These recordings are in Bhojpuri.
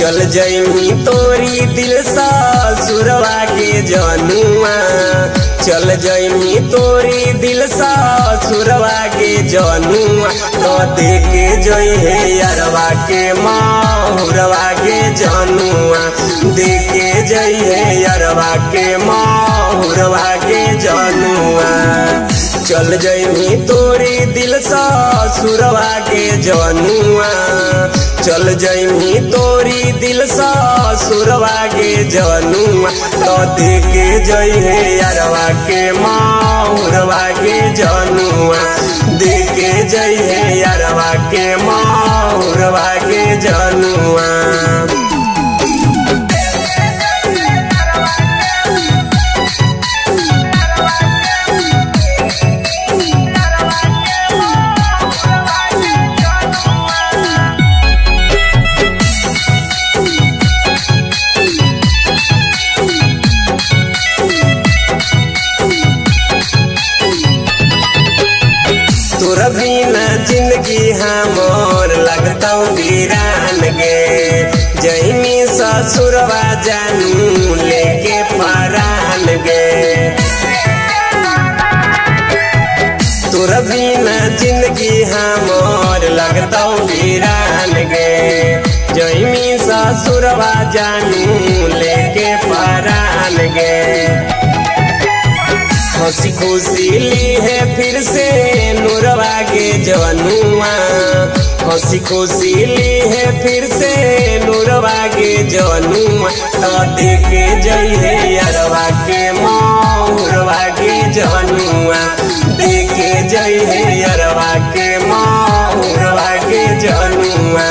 चल जइमी तोरी दिल ससुरवा के जनुआ, चल जइमी तोरी दिल ससुरवा के जनुआ, तो देके जई हे यारवा के माहुरवा के जनुआ, देके जई हे यारवा के माहुरवा के जनुआ। चल जइमी तोरी दिल ससुरवा के जनुआ, चल जइमी तोरी दिल ससुरवा के जनुआ, तो देके जई हे यारवा के माहुरवा के जनुआ, देके जई हे यारवा के माहुरवा के जनुआ। तोरा बिना जिंदगी हमर लगता वीरान गे, जइमी ससुरवा जानू लेके परान गे। तोरा बिना जिंदगी हमर लगता वीरान गे, जइमी ससुरवा जानू लेके परान गे। हंसी खुशी ली है फिर से नूरवा के जनुआ, हंसी खुशी ली है फिर से नूरवा के जनुआ, तो देके जई है यारवा के माहुरवा के जनुआ, देके जई है यारवा के माहुरवा के जनुआ।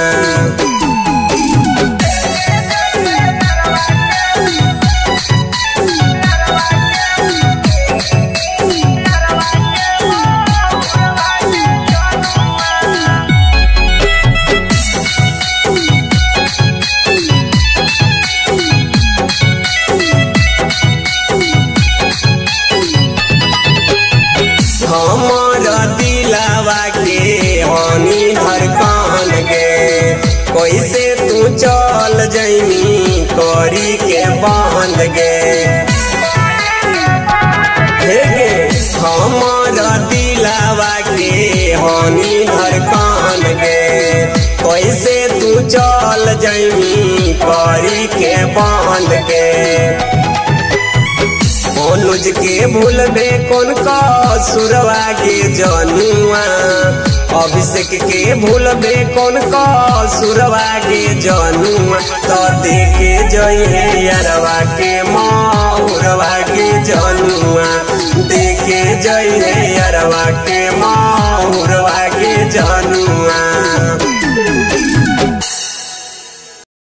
हमारा दिलावा के हनी धड़कन गे, कैसे तू चल जइमी करी के बंद गे। हे गे हमारा दिलावा के हनी धड़कन गे, कैसे तू चल जइमी करी के बंद गे। अनुज के भूलबे कौन कसुरवा के जनुआ, अभिषेक के भूलबे कौन कसुरवा के जनुआ, तो देके जई है यारवा के माहुरवा के जनुआ, देके जई है यारवा के माहुरवा के जनुआ।